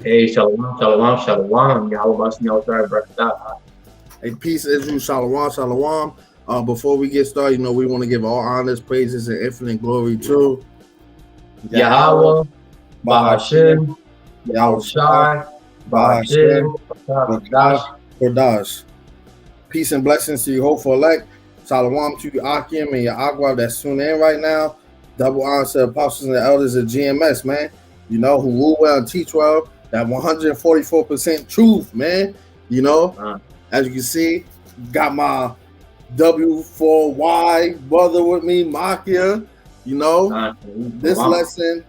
Hey, shalom, shalom, shalom. YAHAWASHI, y'all. A peace, Israel, shalom, shalom. Before we get started, we want to give all honors, praises, and infinite glory to Yahweh, Yahweh, Bahashim, Bahashim, Yahushua, Yahushai, Bahashim, Bahashim, Bahashim. Kodash. Peace and blessings to you, hopeful elect. Shalom to you, Akim and your Agua that's tuned in right now. Double honor to the apostles and the elders of GMS, man. Who rule well and teach well. That 144% truth, man. As you can see, got my W4Y brother with me, Makia. This lesson,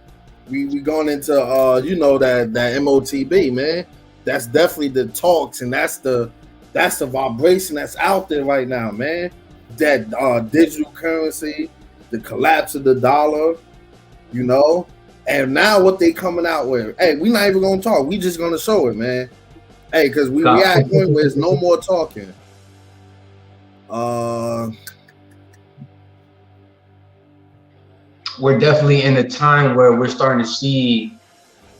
we going into that M.O.T.B, man. That's definitely the talks, and that's the vibration that's out there right now, man. That digital currency, the collapse of the dollar, and now what they coming out with. Hey, we not even gonna talk. We just gonna show it, man. Hey, because we at a point where there's no more talking. We're definitely in a time where we're starting to see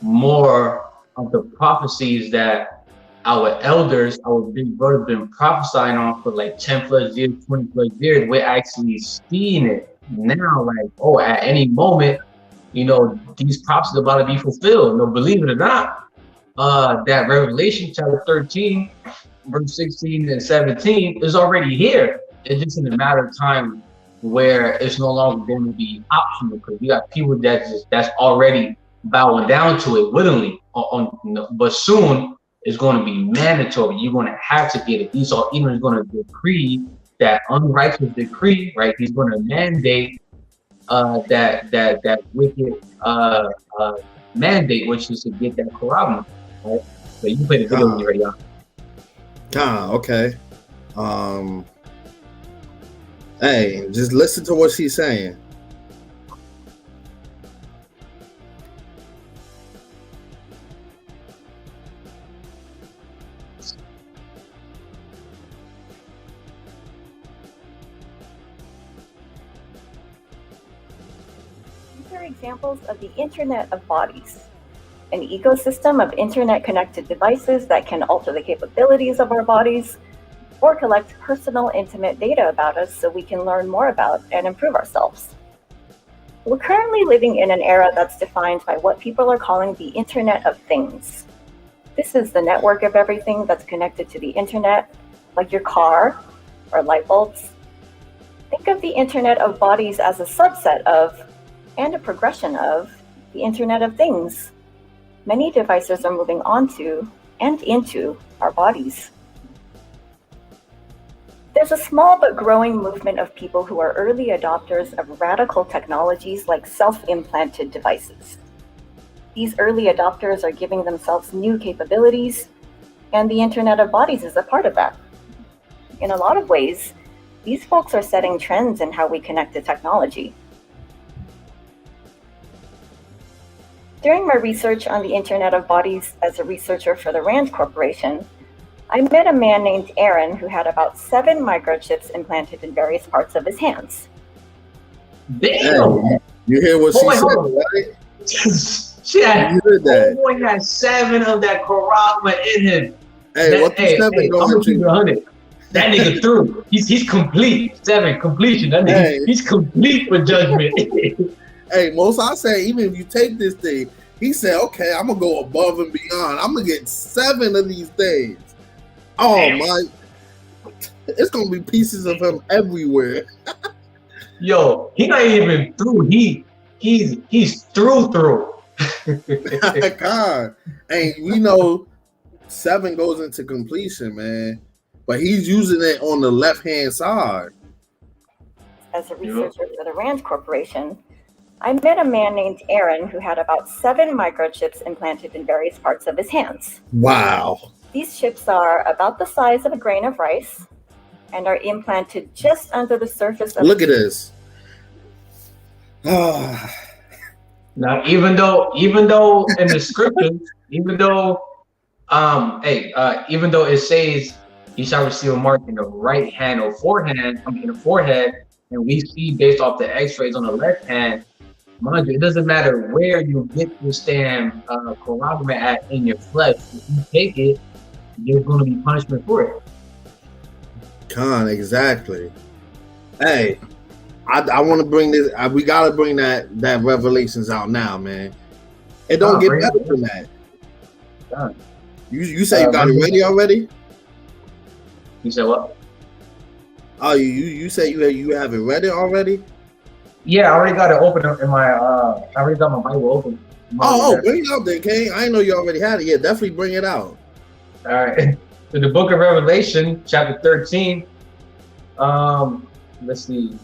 more of the prophecies that our elders, our big brothers, been prophesying on for like 10 plus years, 20 plus years. We're actually seeing it now, at any moment, these prophecies are about to be fulfilled. Believe it or not, that Revelation chapter 13, verse 16 and 17 is already here. It's just in a matter of time where it's no longer going to be optional, because you got people that's already bowing down to it willingly. But soon it's going to be mandatory. You're going to have to get it. Esau even is going to decree that unrighteous decree, right? He's going to mandate that wicked mandate, which is to get that Quran, right? So you play the video when you're ready, y'all. Okay. Hey, just listen to what she's saying. Examples of the Internet of Bodies, an ecosystem of internet-connected devices that can alter the capabilities of our bodies or collect personal, intimate data about us so we can learn more about and improve ourselves. We're currently living in an era that's defined by what people are calling the Internet of Things. This is the network of everything that's connected to the Internet, like your car or light bulbs. Think of the Internet of Bodies as a subset of and a progression of the Internet of Things. Many devices are moving onto and into our bodies. There's a small but growing movement of people who are early adopters of radical technologies like self-implanted devices. These early adopters are giving themselves new capabilities, and the Internet of Bodies is a part of that. In a lot of ways, these folks are setting trends in how we connect to technology. During my research on the Internet of Bodies as a researcher for the RAND Corporation, I met a man named Aaron who had about 7 microchips implanted in various parts of his hands. Damn! Hey, you hear what she said, right? You heard that. Boy had 7 of that Karama in him. Hey, what the 7 going to? 100. That nigga through. He's complete. 7 completion. That nigga, he's complete for judgment. Hey, Mos, I say, even if you take this thing, he said, okay, I'm going to go above and beyond. I'm going to get 7 of these things. Oh, my. It's going to be pieces of him everywhere. Yo, he not even through. He's through. God. And we know 7 goes into completion, man. But he's using it on the left-hand side. As a researcher for the RAND Corporation, I met a man named Aaron who had about 7 microchips implanted in various parts of his hands. Wow. These chips are about the size of a grain of rice and are implanted just under the surface of... Look at this. Now, even though in the scriptures, even though it says he shall receive a mark in the right hand or forehead, in the forehead, and we see based off the x-rays on the left hand, Mind you, it doesn't matter where you get this damn Kuragama at in your flesh. If you take it, there's going to be punishment for it. Exactly. Hey, I want to bring this. We got to bring that Revelations out now, man. It don't get better than that. You say you got it ready already? You said what? Oh, you say you have it ready already? Yeah, I already got it open in my. I already got my Bible open. Bring it out then, Kane. I didn't know you already had it. Yeah, definitely bring it out. All right. So the book of Revelation, chapter 13. Let's see.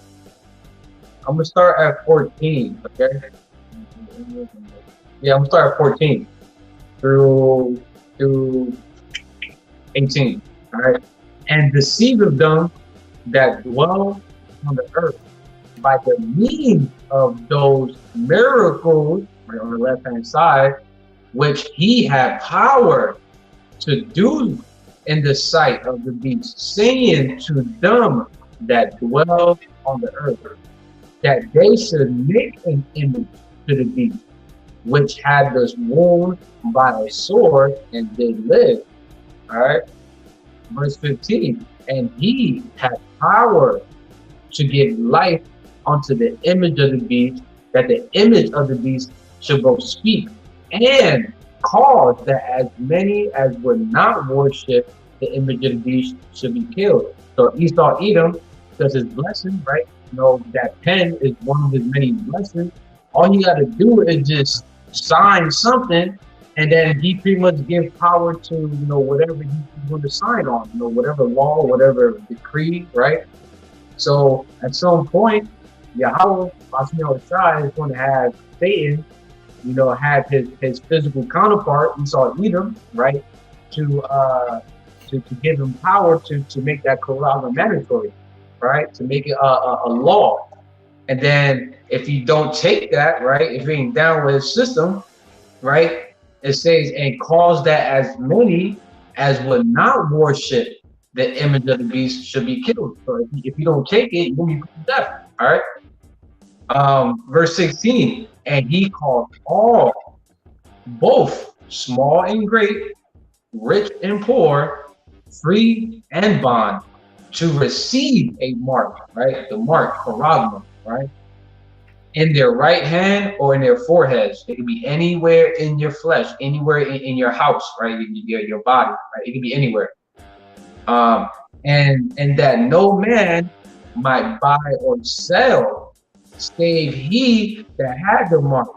I'm gonna start at 14. Okay. Yeah, I'm gonna start at 14 through 18. All right. And deceiveth them that dwell on the earth by the means of those miracles, right on the left-hand side, which he had power to do in the sight of the beast, saying to them that dwell on the earth, that they should make an image to the beast, which had this wound by a sword and did live. All right. Verse 15, and he had power to give life unto the image of the beast, that the image of the beast should both speak and cause that as many as would not worship the image of the beast should be killed. So Esau Edom does his blessing, right? You know, that pen is one of his many blessings. All you got to do is just sign something, and then he pretty much gives power to, you know, whatever he's going to sign on, you know, whatever law, whatever decree, right? So at some point, YAHAWASHI is going to have Satan, you know, have his physical counterpart, Esau Edom, right, to give him power to make that Korah mandatory, right, to make it a law. And then if you don't take that, right, if you ain't down with his system, right, it says, and cause that as many as would not worship the image of the beast should be killed. So if you don't take it, you're going to be put to death. All right. Verse 16, and he called all, both small and great, rich and poor, free and bond, to receive a mark, right? The mark, Koragma, right? In their right hand or in their foreheads. It can be anywhere in your flesh, anywhere in your house, right? Your body, right? It can be anywhere. And that no man might buy or sell, save he that had the mark,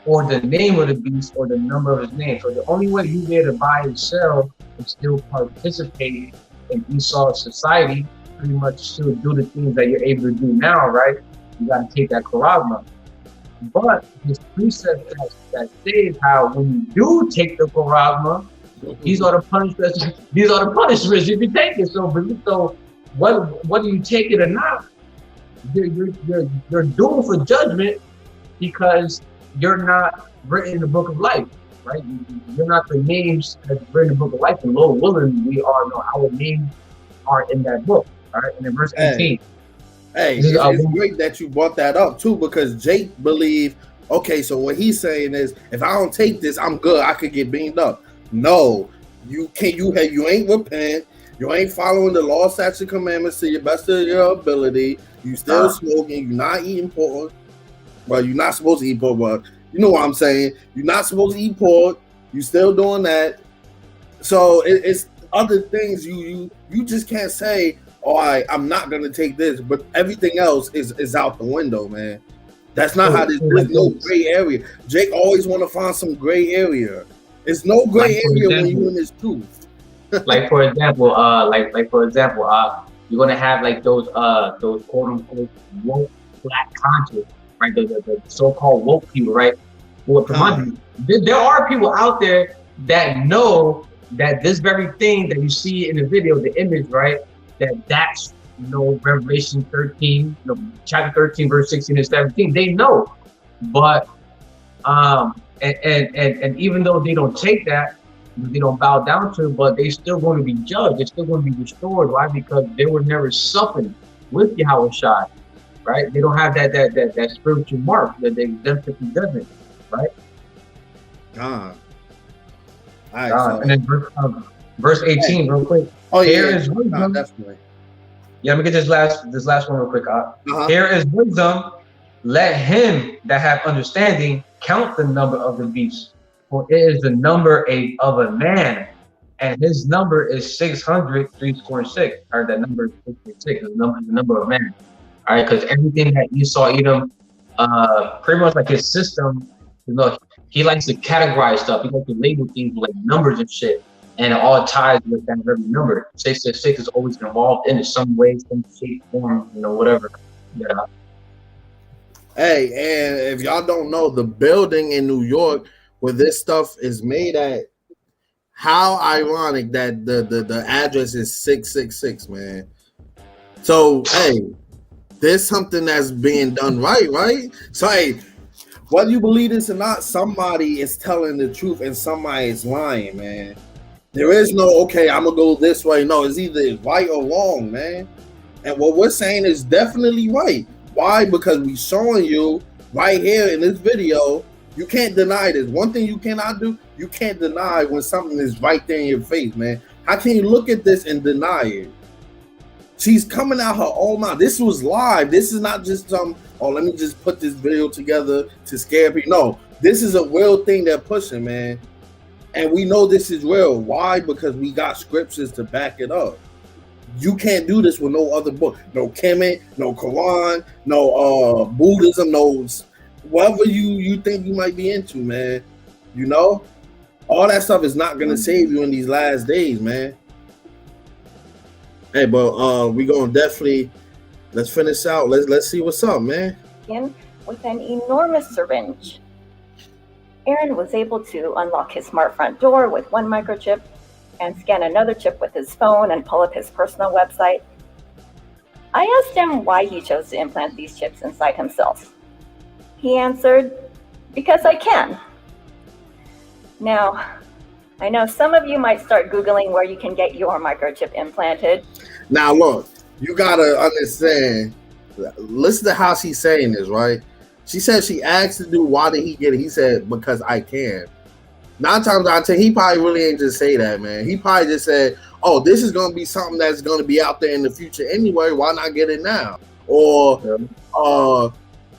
or the name of the beast, or the number of his name. So the only way you be able to buy and sell and still participate in Esau's society, pretty much still do the things that you're able to do now, right? You got to take that Koragma. But this precept that says how when you do take the Koragma, these are the punishments. These are the punishments if you take it. So whether you take it or not, you're doomed for judgment because you're not written in the book of life, right? You're not the names that's written in the book of life. And Lord willing, we are. No, our names are in that book. All right, and in verse 18. Hey, it's great that you brought that up too, because Jake believed, okay, so what he's saying is, if I don't take this, I'm good. I could get beamed up. No, you can't. You ain't repent. You ain't following the law, statutes, and commandments to your best of your ability. You still smoking. You're not eating pork. Well, you're not supposed to eat pork, but you know what I'm saying. You're not supposed to eat pork. You still doing that. So it's other things. You just can't say, all right, I'm not gonna take this, but everything else is out the window, man. That's not how there's no gray area. Jake always want to find some gray area. There's no gray area when you're in this truth. like for example, you're gonna have like those quote unquote woke black conscious, right? The so-called woke people, right? Well, there are people out there that know that this very thing that you see in the video, the image, right? That's Revelation 13, chapter 13, verse 16 and 17. They know, but and even though they don't take that, they don't bow down to it, but they still going to be judged. They're still going to be restored. Why? Because they were never supping with YAHAWASHI. right? They don't have that spiritual mark that the exemplity doesn't, right? God. All right, so. And then verse 18, real quick. Oh, Here yeah, is wisdom. definitely. Yeah, let me get this last one real quick. Here is wisdom. Let him that have understanding count the number of the beast, for it is the number of a man, and his number is 666. Or that number is 666. The number of man. All right, because everything that Esau Edom, pretty much like his system, he likes to categorize stuff. He likes to label things with like numbers and shit, and it all ties with that very number. 666 is always involved in some way, some shape, form, whatever. Yeah. Hey, and if y'all don't know, the building in New York where this stuff is made at, how ironic that the address is 666, man. So, hey, there's something that's being done right? So, hey, whether you believe this or not, somebody is telling the truth and somebody is lying, man. There is no, okay, I'm going to go this way. No, it's either right or wrong, man. And what we're saying is definitely right. Why? Because we're showing you right here in this video, you can't deny this. One thing you cannot do, you can't deny when something is right there in your face, man. How can you look at this and deny it? She's coming out her own mouth. This was live. This is not just let me just put this video together to scare people. No, this is a real thing they're pushing, man. And we know this is real. Why? Because we got scriptures to back it up. You can't do this with no other book. No Kemet, no Quran, no Buddhism, no whatever you think you might be into, man. All that stuff is not gonna save you in these last days, man. Hey, but we gonna definitely let's finish out. Let's see what's up, man. With an enormous syringe. Aaron was able to unlock his smart front door with one microchip and scan another chip with his phone and pull up his personal website. I asked him why he chose to implant these chips inside himself. He answered, because I can. Now, I know some of you might start Googling where you can get your microchip implanted. Now look, you gotta understand, listen to how she's saying this, right? She said she asked the dude, why did he get it? He said, because I can. 9 times out of 10, he probably really ain't just say that, man. He probably just said, oh, this is going to be something that's going to be out there in the future anyway. Why not get it now? Or,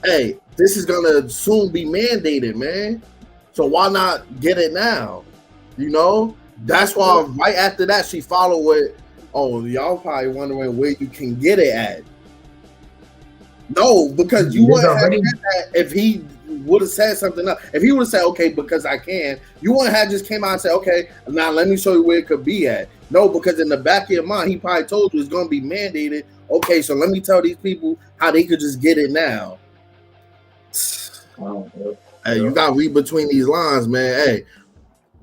hey, this is going to soon be mandated, man. So why not get it now? That's why right after that, she followed with, oh, y'all probably wondering where you can get it at. No, because you wouldn't have get that if he would have said something else. If he would have said, okay, because I can, you wouldn't have just came out and said, okay, now let me show you where it could be at. No, because in the back of your mind, he probably told you it's going to be mandated. Okay, so let me tell these people how they could just get it now. Hey, you got to read between these lines, man. Hey,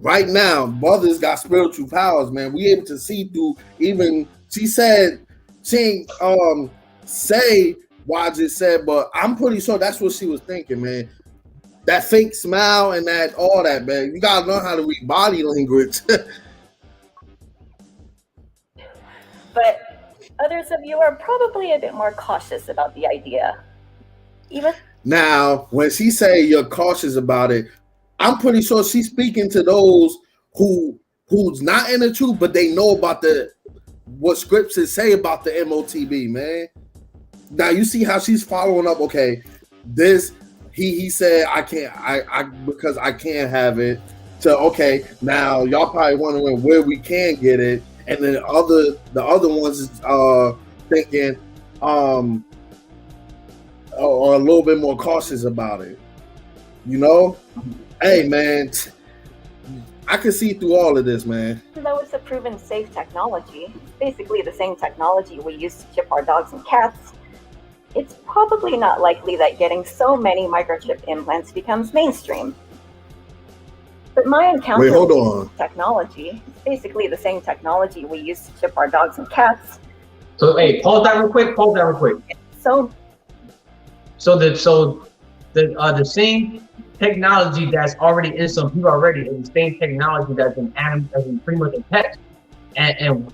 right now, brothers got spiritual powers, man. We able to see through even, she said, she ain't say what I just said, but I'm pretty sure that's what she was thinking, man. That fake smile and that all that, man. You gotta learn how to read body language. But others of you are probably a bit more cautious about the idea. Now, when she say you're cautious about it, I'm pretty sure she's speaking to those who's not in the truth, but they know about what scriptures say about the M.O.T.B, man. Now you see how she's following up. Okay, this he said I can't because I can't have it. So okay, now y'all probably wondering where we can get it, and then the other ones thinking are a little bit more cautious about it. Hey man, I can see through all of this, man. Though it's a proven safe technology, basically the same technology we use to chip our dogs and cats, it's probably not likely that getting so many microchip implants becomes mainstream. But my encounter with technology is basically the same technology we use to chip our dogs and cats. So hey, pause that real quick. So the same technology that's already in some people already is the same technology that's in pretty much in pets. And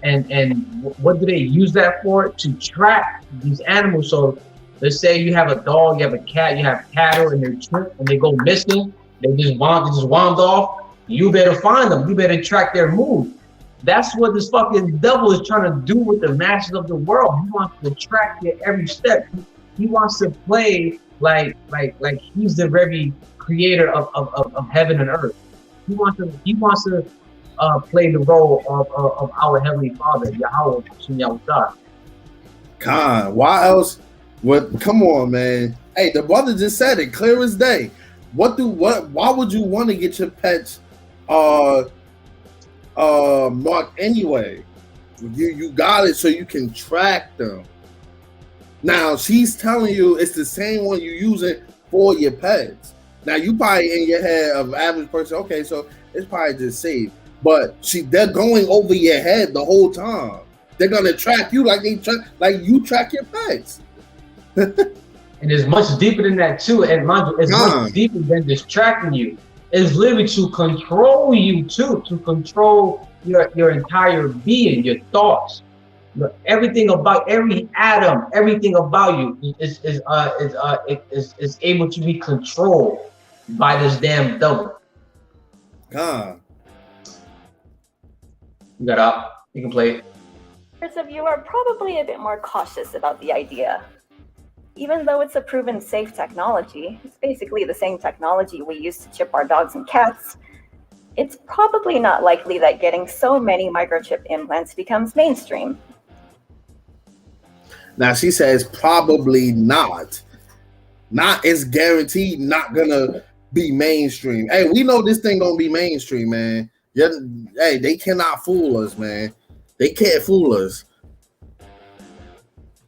what do they use that for? To track these animals. So Let's say you have a dog, you have a cat, you have cattle, and they're tripped and they go missing. They just wander off. You better find them. You better track their move. That's what this fucking devil is trying to do with the masses of the world. He wants to track their every step. He wants to play like he's the very creator of heaven and earth. He wants to play the role of our Heavenly Father, YAHAWASHI. God, why else? What? Come on, man. Hey, the brother just said it clear as day. Why would you want to get your pets marked anyway? You got it so you can track them. Now she's telling you it's the same one you're using for your pets. Now you probably in your head of average person, okay, so it's probably just safe. But they're going over your head the whole time. They're gonna track you like you track your pets. And it's much deeper than that too. And mind you, it's much deeper than just tracking you. It's literally to control you too, to control your entire being, your thoughts, everything about every atom, everything about you is able to be controlled by this damn devil. God. You got up. You can play it. Others of you are probably a bit more cautious about the idea. Even though it's a proven safe technology, it's basically the same technology we use to chip our dogs and cats. It's probably not likely that getting so many microchip implants becomes mainstream. Now she says probably not. Not is guaranteed not gonna be mainstream. Hey, we know this thing gonna be mainstream, man. Hey, they cannot fool us, man. They can't fool us.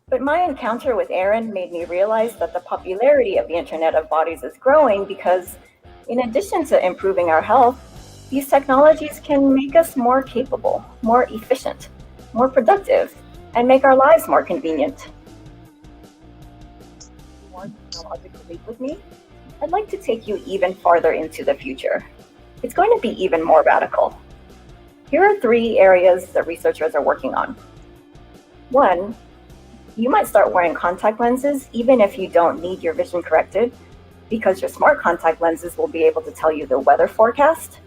But my encounter with Aaron made me realize that the popularity of the Internet of Bodies is growing because, in addition to improving our health, these technologies can make us more capable, more efficient, more productive, and make our lives more convenient. If you want to technological leap with me? I'd like to take you even farther into the future. It's going to be even more radical. Here are 3 areas that researchers are working on. 1, you might start wearing contact lenses even if you don't need your vision corrected, because your smart contact lenses will be able to tell you the weather forecast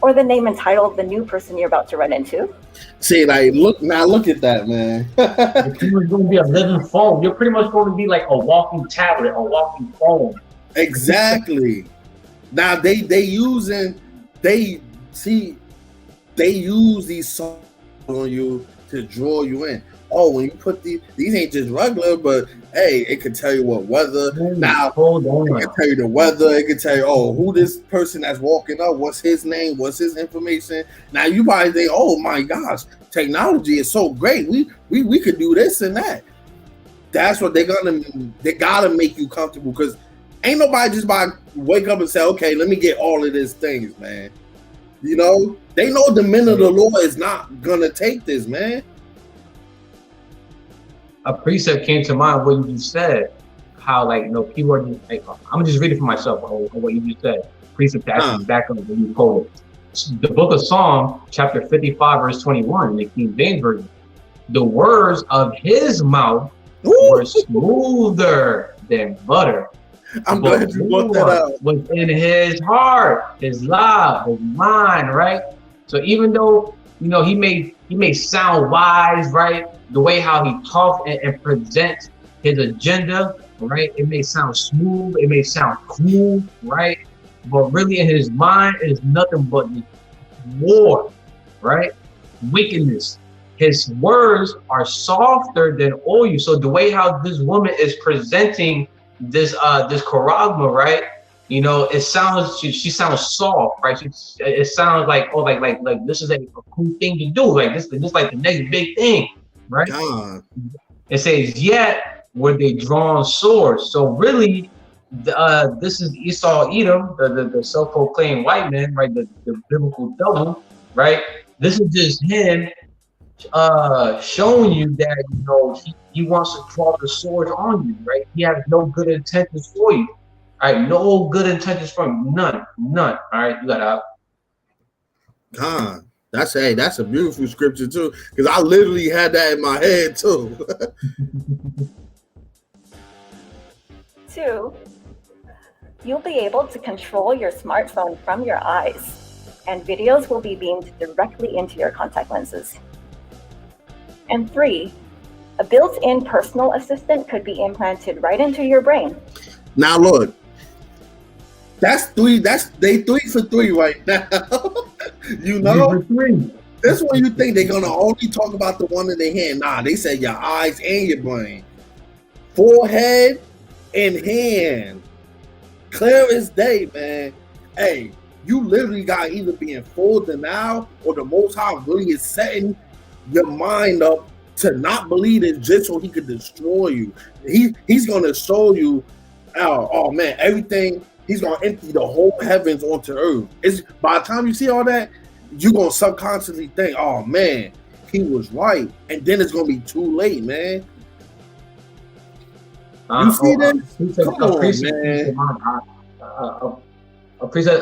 or the name and title of the new person you're about to run into. See, like, look at that, man. You're pretty much going to be a living phone. You're pretty much going to be like a walking tablet, a walking phone. Exactly. Now they use these songs on you to draw you in. Oh, when you put these ain't just regular, but hey, it can tell you what weather. Now, it can tell you the weather. It can tell you, oh, who this person that's walking up, what's his name, what's his information. Now you probably think, oh my gosh, technology is so great. We could do this and that. That's what they gotta make you comfortable, because ain't nobody just wake up and say, okay, let me get all of these things, man. You know, they know the men of the law is not gonna take this, man. A precept came to mind what you just said, how people are just like, I'm gonna just read it for myself or what you just said. Precept to actually back up what you quoted. The book of Psalm, chapter 55, verse 21, in the King James Version. The words of his mouth were smoother than butter. I'm glad you brought that up. Was in his heart, his love, his mind, right? So even though he may sound wise, right? The way how he talks and presents his agenda, right? It may sound smooth, it may sound cool, right? But really in his mind is nothing but war, right? Wickedness. His words are softer than oil. So the way how this woman is presenting this charagma, right? It sounds she sounds soft, right? It sounds like like this is a cool thing to do, like this like the next big thing, right? God. It says, yet were they drawn swords. So really, this is Esau Edom, the self-proclaimed white man, right? The biblical devil, right? This is just him showing you that he wants to draw the sword on you, right? He has no good intentions for you. All right, no good intentions from you. None. All right, you got out. God, that's a beautiful scripture too, because I literally had that in my head too. 2, you'll be able to control your smartphone from your eyes, and videos will be beamed directly into your contact lenses. And 3, a built-in personal assistant could be implanted right into your brain. Now look, that's 3. They 3 for 3 right now. You know, that's when you think they're gonna only talk about the one in their hand. Nah, they said your eyes and your brain, forehead and hand, clear as day, man. Hey, you literally got either be in full denial or the Most High really is setting your mind up to not believe it just so he could destroy you. He's gonna show you, oh man, everything. He's gonna empty the whole heavens onto earth. It's by the time you see all that, you're gonna subconsciously think, oh man, he was right, and then it's gonna be too late, man. You see this? Come on, man. Appreciate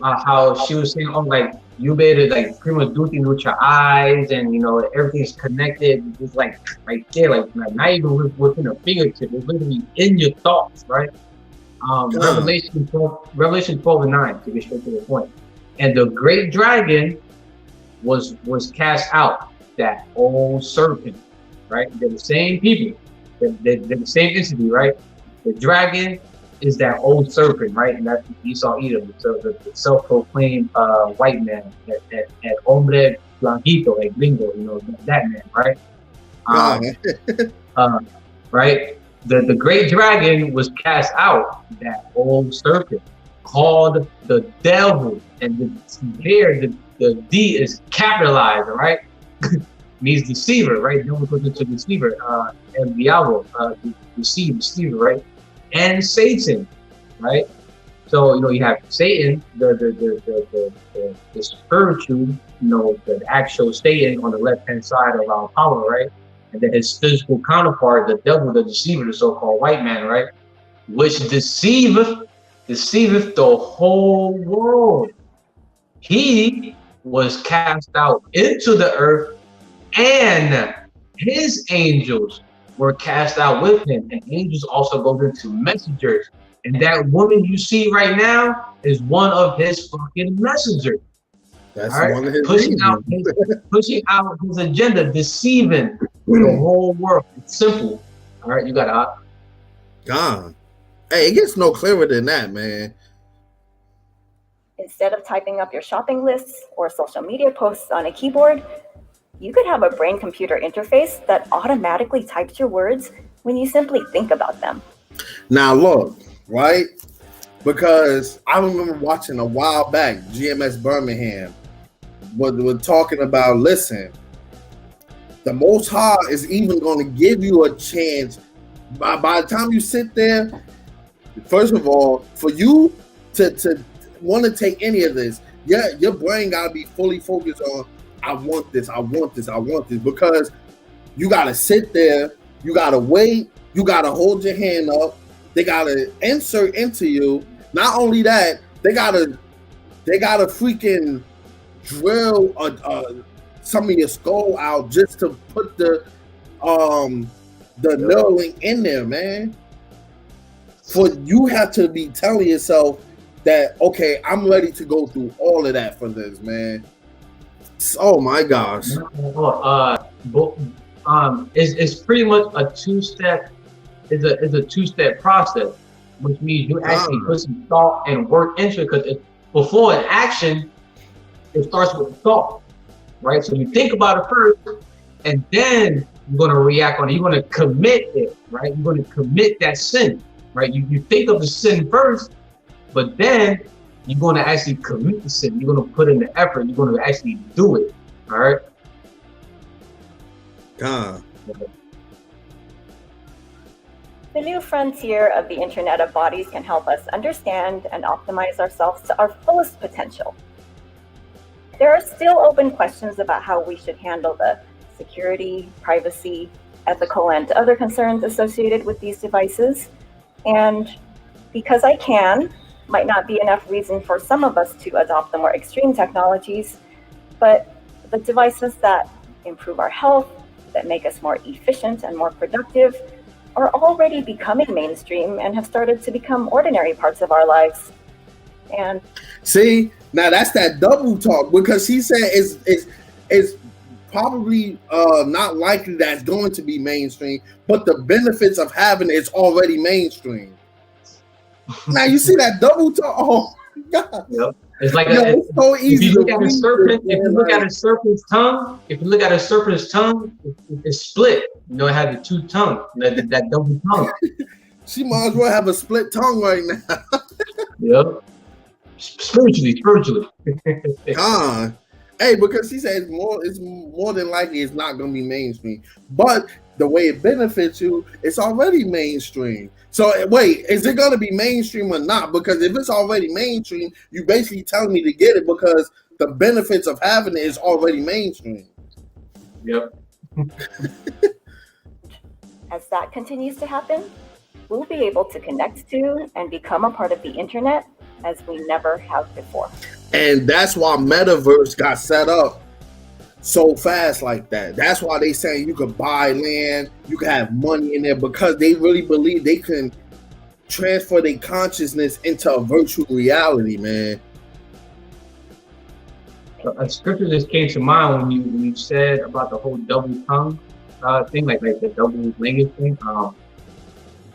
how she was saying, oh, like you better like pretty much do things with your eyes, and you know everything's connected. It's like right there, like not even within a fingertip. It's literally in your thoughts, right? Revelation 12:9 to get straight to the point. And the great dragon was cast out, that old serpent, right? They're the same people. They're the same entity, right? The dragon is that old serpent, right? And that's Esau Edom, so the self-proclaimed white man, that hombre blanquito, a gringo, you know, that man, right? Right? The great dragon was cast out, that old serpent, called the devil, and the D is capitalized, right? Means deceiver, right? Devil goes into deceiver, El Diablo, deceiver, right? And Satan, right? So you know you have Satan, the spiritual, you know, the actual Satan on the left-hand side of our power, right? And then his physical counterpart, the devil, the deceiver, the so-called white man, right? Which deceiveth the whole world. He was cast out into the earth, and his angels were cast out with him. And angels also go into messengers. And that woman you see right now is one of his fucking messengers. That's right? One of his pushing out his agenda, deceiving the whole world. It's simple. All right, you got it. God. Hey, it gets no clearer than that, man. Instead of typing up your shopping lists or social media posts on a keyboard, you could have a brain-computer interface that automatically types your words when you simply think about them. Now look, right? Because I remember watching a while back, GMS Birmingham, we're talking about, listen, the Most High is even going to give you a chance. By the time you sit there, first of all, for you to want to take any of this, your brain got to be fully focused on, I want this, because you got to sit there, you got to wait, you got to hold your hand up, they got to insert into you. Not only that, they got to freaking drill some of your skull out just to put the knowing in there, man. For you have to be telling yourself that, okay, I'm ready to go through all of that for this, man. Oh my gosh. It's pretty much a two-step. It's a two-step process, which means you actually put some thought and work into it. Because before an action, it starts with thought, right? So you think about it first, and then you're going to react on it. You're going to commit it, right? You're going to commit that sin, right? You think of the sin first, but then you're going to actually commit the sin. You're going to put in the effort. You're going to actually do it, all right? The new frontier of the Internet of Bodies can help us understand and optimize ourselves to our fullest potential. There are still open questions about how we should handle the security, privacy, ethical, and other concerns associated with these devices. And because I can, might not be enough reason for some of us to adopt the more extreme technologies, but the devices that improve our health, that make us more efficient and more productive, are already becoming mainstream and have started to become ordinary parts of our lives. And see, now that's that double talk, because she said it's probably not likely that it's going to be mainstream, but the benefits of having it's already mainstream. Now you see that double talk. Oh my God. Yep. It's like it's so easy. If you look at a serpent, if you look at a serpent's tongue, it's split. You know, it has the two tongues, that double tongue. She might as well have a split tongue right now. Yep. Spiritually. Hey, because she said it's more than likely it's not going to be mainstream, but the way it benefits you, it's already mainstream. So wait, is it going to be mainstream or not? Because if it's already mainstream, you basically telling me to get it because the benefits of having it is already mainstream. Yep. As that continues to happen, we'll be able to connect to and become a part of the internet as we never have before. And that's why metaverse got set up so fast like that. That's why they saying you could buy land, you can have money in there, because they really believe they can transfer their consciousness into a virtual reality, man. A scripture just came to mind when you said about the whole double tongue thing, like the double language thing. I'm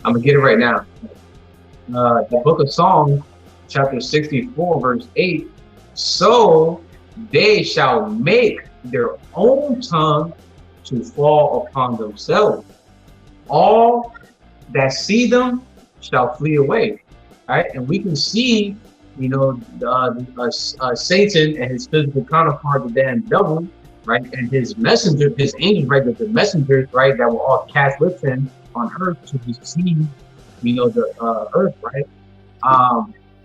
gonna get it right now. The book of Psalms, chapter 64, verse 8. So they shall make their own tongue to fall upon themselves. All that see them shall flee away. Right? And we can see, you know, Satan and his physical counterpart, the damn devil, right? And his messenger, his angels, right? The messengers, right? That were all cast with him on earth to deceive, you know, the earth, right?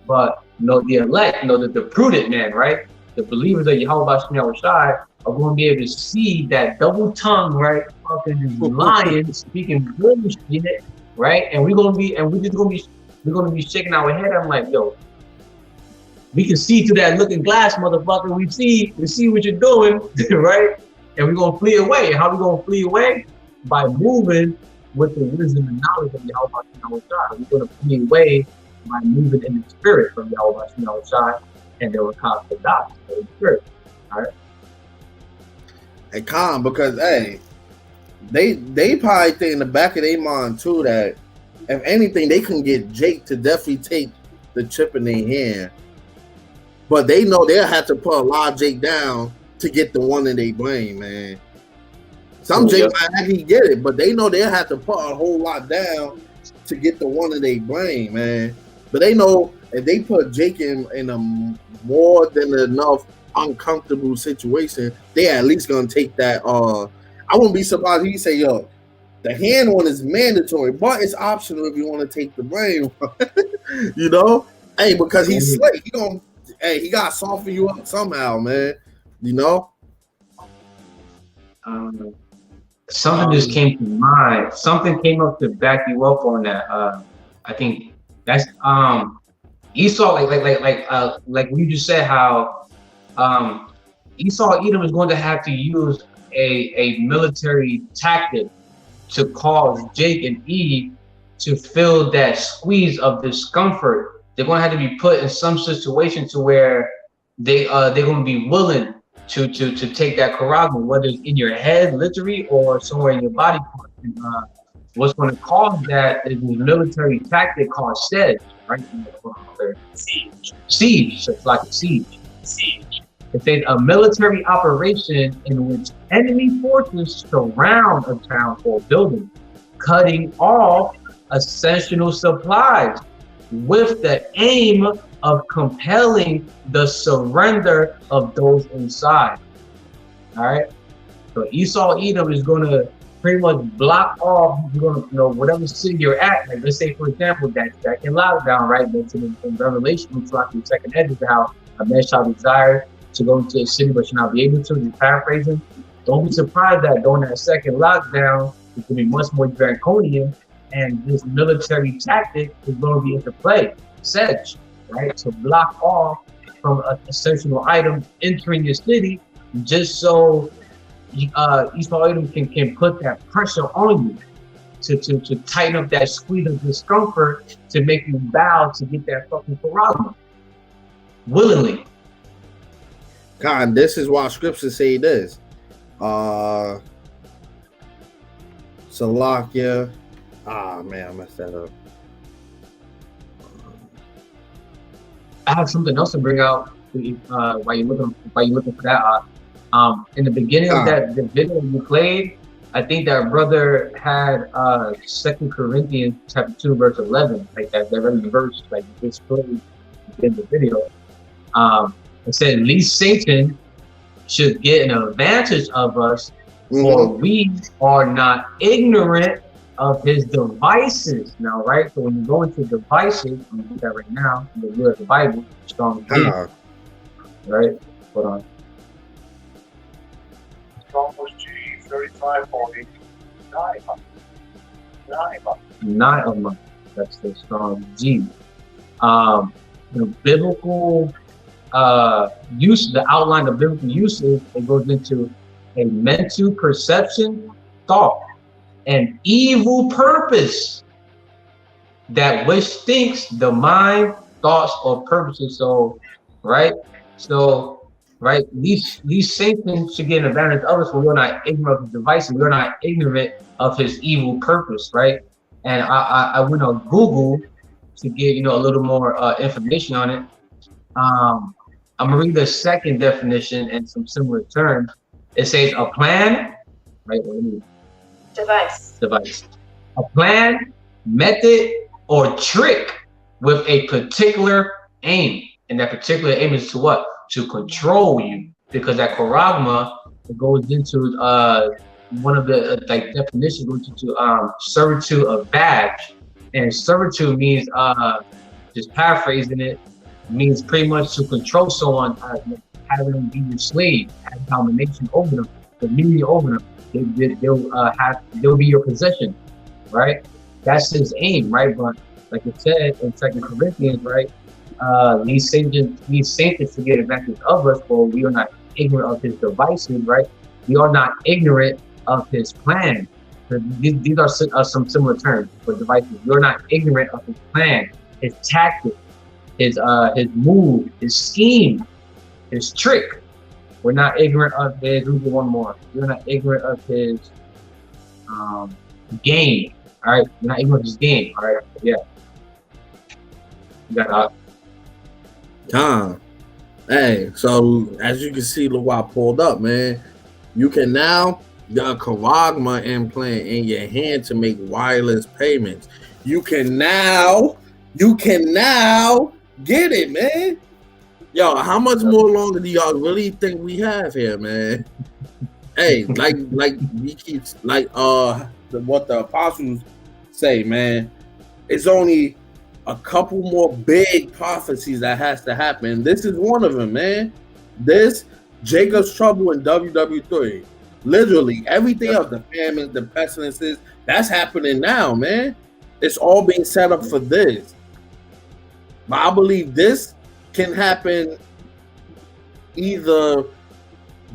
But you know, the elect, you know, the prudent man, right? The believers of YAHAWASHI are going to be able to see that double tongue, right? Fucking lion speaking bullshit, right? And we're going to be shaking our head. I'm like, yo, we can see through that looking glass, motherfucker. We see what you're doing, right? And we're going to flee away. How we going to flee away? By moving with the wisdom and knowledge of YAHAWASHI. We're going to flee away by moving in the spirit from YAHAWASHI, and they will cause the doctrine of the spirit. All right. And calm, because hey, they probably think in the back of their mind too that if anything they can get Jake to definitely take the chip in their hand, but they know they'll have to put a lot of Jake down to get the one in their brain, man. Some Jake might actually get it, but they know they'll have to put a whole lot down to get the one in their brain, man. But they know if they put Jake in a more than enough uncomfortable situation, they at least gonna take that. I wouldn't be surprised if you say, yo, the hand one is mandatory, but it's optional if you want to take the brain one. You know? Hey, because he's slick. He gotta soften you up somehow, man. You know? Something just came to mind. Something came up to back you up on that. I think that's Esau, like you just said, how Esau Edom is going to have to use a military tactic to cause Jake and Eve to feel that squeeze of discomfort. They're going to have to be put in some situation to where they're going to be willing to take that corral, whether it's in your head, literally, or somewhere in your body. What's going to cause that is a military tactic called sedge, right? Siege. So it's like a siege. It's a military operation in which enemy forces surround a town or building, cutting off essential supplies with the aim of compelling the surrender of those inside. All right. So Esau Edom is going to pretty much block off, you're going to, you know, whatever city you're at. Like, let's say, for example, that in lockdown, right? That's in Revelation, it's like the second edge is how a man shall desire to go into a city, but shall not be able to. Just paraphrasing. Don't be surprised that during that second lockdown, it's going to be much more draconian, and this military tactic is going to be into play. Sedge, right? To block off from essential items entering your city, just so Esau Edom can put that pressure on you. to tighten up that squeeze of discomfort to make you bow to get that fucking paragma willingly. God, this is why scriptures say this. Salakia. Ah man, I messed that up. I have something else to bring out while you're looking for that. In the beginning of the video you played, I think that brother had 2 Corinthians chapter 2 verse 11, like that very verse, like this played in the video. It said, "Least Satan should get an advantage of us, for we are not ignorant of his devices." Now, right? So when you go into devices, I'm gonna do that right now. In the word of the Bible, strong G, right? Hold on. Strong's G 3540. 9 of them. That's the strong G. The biblical use, the outline of biblical usage, it goes into a mental perception, thought, and evil purpose that which thinks the mind, thoughts, or purposes. So, right? So, right, these Satan should get an advantage of us, but we're not ignorant of his devices. We're not ignorant of his evil purpose, right? And I went on Google to get a little more information on it. I'm gonna read the second definition and some similar terms. It says a plan, right? Device. A plan, method, or trick with a particular aim. And that particular aim is to what? To control you. Because that charagma goes into one of the definitions goes into servitude of badge. And servitude means, just paraphrasing it, means pretty much to control someone, having them be your slave, have domination over them, dominion over them. They'll be your possession, right? That's his aim, right? But like it said in 2 Corinthians, right? These Satans to get advantage of us, for we are not ignorant of his devices, right? We are not ignorant of his plan. These are some similar terms for devices. You're not ignorant of his plan, his tactic, his move, his scheme, his trick. We're not ignorant of his. Let me do one more. We're not ignorant of his game. All right, we're not ignorant of his game. All right, yeah. You got Hey, so as you can see, look what I pulled up, man. You can now get a charagma implant in your hand to make wireless payments. You can now get it, man. Yo, how much more longer do y'all really think we have here, man? Hey, like we keep what the apostles say, man. It's only a couple more big prophecies that has to happen. This is one of them, man. This Jacob's trouble in WW3. Literally everything else, the famines, the pestilences, that's happening now, man. It's all being set up for this. But I believe this can happen either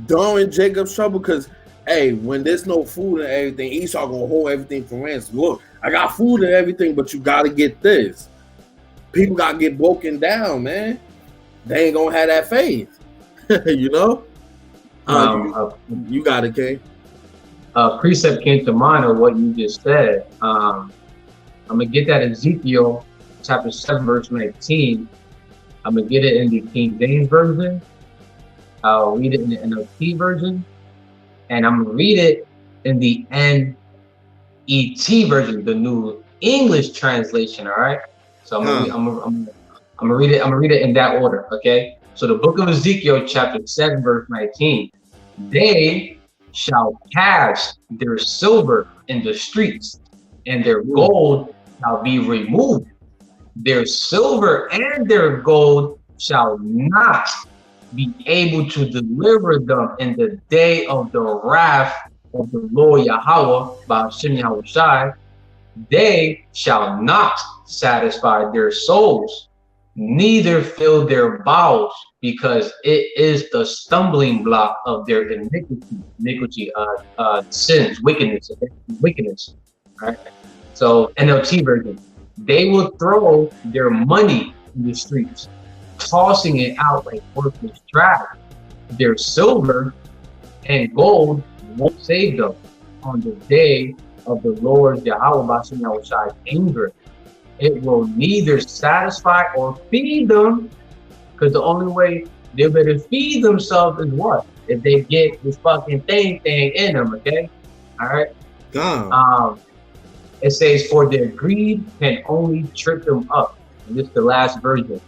during Jacob's trouble, because hey, when there's no food and everything, Esau gonna hold everything for ransom. Look, I got food and everything, but you gotta get this. People gotta get broken down, man. They ain't gonna have that faith. You know? You got it, King. Precept came to mind of what you just said. I'm gonna get that Ezekiel chapter 7 verse 19. I'm gonna get it in the King James version. I'll read it in the M.O.T.B version, and I'm gonna read it in the N.E.T. version, the New English translation. All right. So I'm gonna read it. I'm gonna read it in that order. Okay. So the book of Ezekiel, chapter 7, verse 19. They shall cast their silver in the streets, and their gold shall be removed. Their silver and their gold shall not be able to deliver them in the day of the wrath of the Lord Yahweh by YAHAWASHI. They shall not satisfy their souls, neither fill their bowels, because it is the stumbling block of their iniquity, sins, wickedness. right? So NLT version, they will throw their money in the streets, tossing it out like worthless trash. Their silver and gold won't save them on the day of the Lord YAHAWASHI's anger. It will neither satisfy or feed them, because the only way they'll be able to feed themselves is what? If they get this fucking thing in them, okay? All right? It says, for their greed can only trip them up. And this is the last version,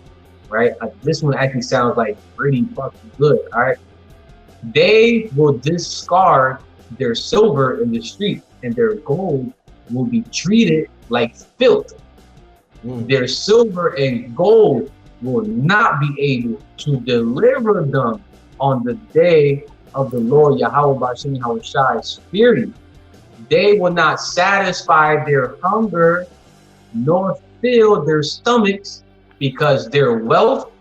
right? This one actually sounds like pretty fucking good, all right? They will discard their silver in the street, and their gold will be treated like filth. Their silver and gold will not be able to deliver them on the day of the Lord YAHAWASHI's fury. They will not satisfy their hunger nor fill their stomachs, because their wealth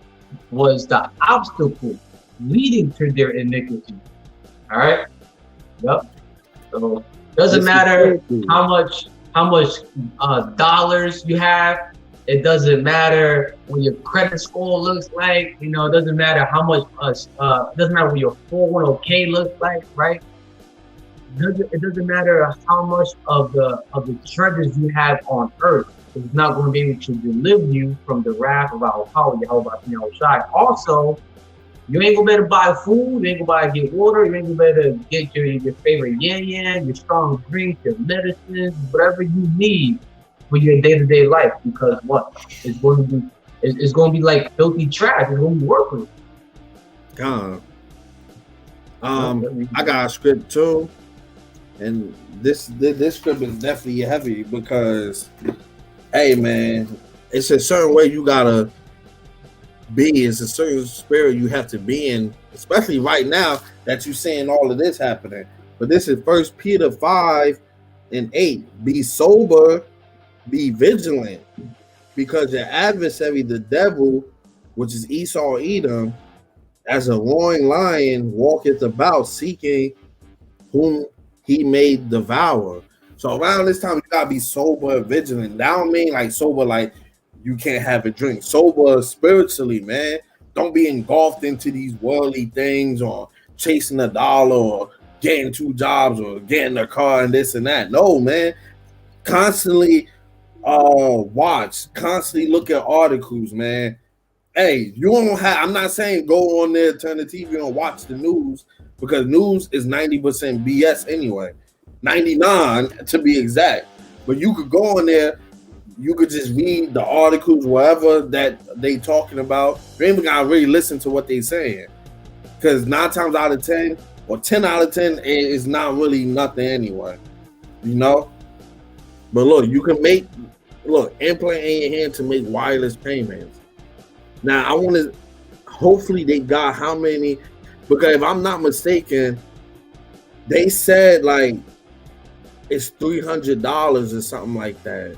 was the obstacle leading to their iniquity. All right. Yep. So doesn't matter how much dollars you have. It doesn't matter what your credit score looks like. You know, it doesn't matter how much. Doesn't matter what your 401k looks like, right? It doesn't matter how much of the treasures you have on earth. It's not going to be able to deliver you from the wrath of our power, YAHAWASHI. Also, you ain't gonna be able to buy food, you ain't gonna be able to get water, you ain't gonna be able to get your favorite yan, your strong drinks, your medicines, whatever you need for your day-to-day life. Because what? It's going to be like filthy trash. It's going to be worthless. I got a script too, and this script is definitely heavy because, hey man, it's a certain way you gotta be. It's a certain spirit you have to be in, especially right now that you're seeing all of this happening. But this is 1 Peter 5:8. Be sober, be vigilant, because your adversary, the devil, which is Esau Edom, as a roaring lion, walketh about seeking whom he may devour. So around this time, you gotta be sober and vigilant. That don't mean like sober, like you can't have a drink. Sober spiritually, man. Don't be engulfed into these worldly things or chasing a dollar or getting 2 jobs or getting a car and this and that. No, man. Constantly watch, constantly look at articles, man. Hey, you don't have, I'm not saying go on there, turn the TV on, watch the news, because news is 90% BS anyway. 99 to be exact. But you could go on there, you could just read the articles, whatever that they talking about. You ain't even gotta really listen to what they saying, because 9 times out of 10 or 10 out of 10 is not really nothing anyway, you know. But look, you can make implant in your hand to make wireless payments. Now I want to, hopefully they got how many, because if I'm not mistaken, they said like it's $300 or something like that.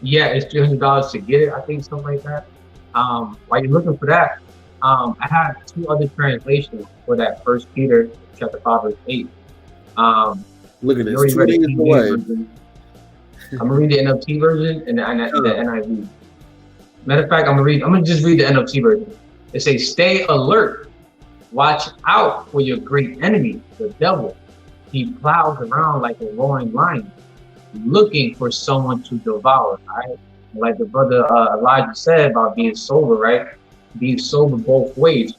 Yeah, it's $300 to get it. I think something like that. While you're looking for that, I had 2 other translations for that 1 Peter chapter 5:8. Look at this. 2 days away. I'm gonna read the NLT version and the NIV. Matter of fact, I'm gonna just read the NLT version. It says, "Stay alert, watch out for your great enemy, the devil. He plows around like a roaring lion, looking for someone to devour." Right? Like the brother Elijah said about being sober, right? Being sober both ways,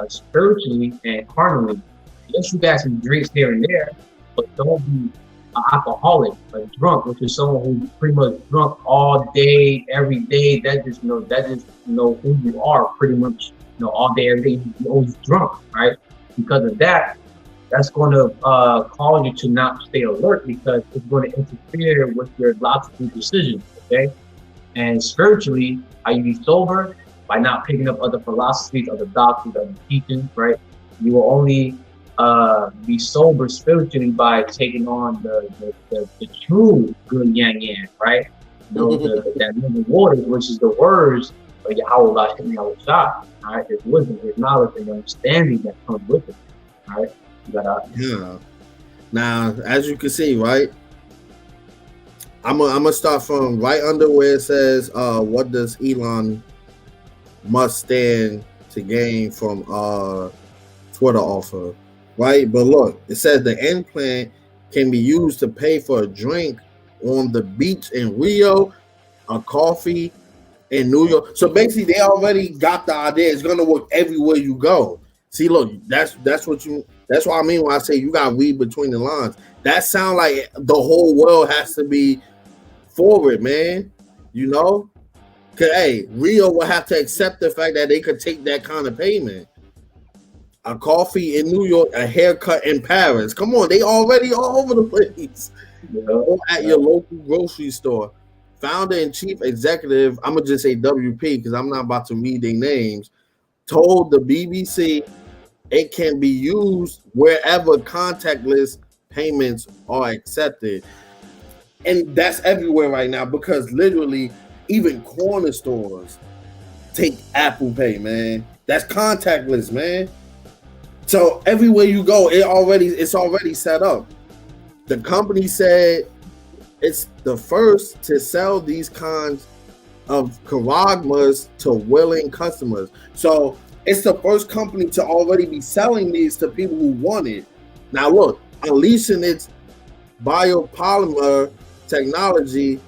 spiritually and carnally. Yes, you got some drinks here and there, but don't be an alcoholic, a drunk, which is someone who's pretty much drunk all day, every day. That just know who you are pretty much, all day, every day. You're always drunk, right? Because of that, that's going to cause you to not stay alert, because it's going to interfere with your logical decisions, okay? And spiritually, how you be sober? By not picking up other philosophies, other doctrines, other teachings, right? You will only be sober spiritually by taking on the true good yang, right? That living waters, which is the words of YAHAWASHI, all right? His wisdom, his knowledge, and understanding that comes with it, all right? Yeah. Now, as you can see, right? I'm gonna start from right under where it says, what does Elon Musk stand to gain from Twitter offer, right? But look, it says the implant can be used to pay for a drink on the beach in Rio, a coffee in New York. So basically, they already got the idea. It's gonna work everywhere you go. See, look, that's what I mean when I say you gotta read between the lines. That sound like the whole world has to be forward, man. You know, cause hey, Rio will have to accept the fact that they could take that kind of payment. A coffee in New York, a haircut in Paris. Come on, they already all over the place. Or at your local grocery store. Founder and chief executive, I'm gonna just say WP because I'm not about to read their names, told the BBC it can be used wherever contactless payments are accepted. And that's everywhere right now because literally even corner stores take Apple Pay, man. That's contactless, man. So everywhere you go, it's already set up. The company said it's the first to sell these kinds of charagmas to willing customers. So it's the first company to already be selling these to people who want it. Now look, unleashing its biopolymer technology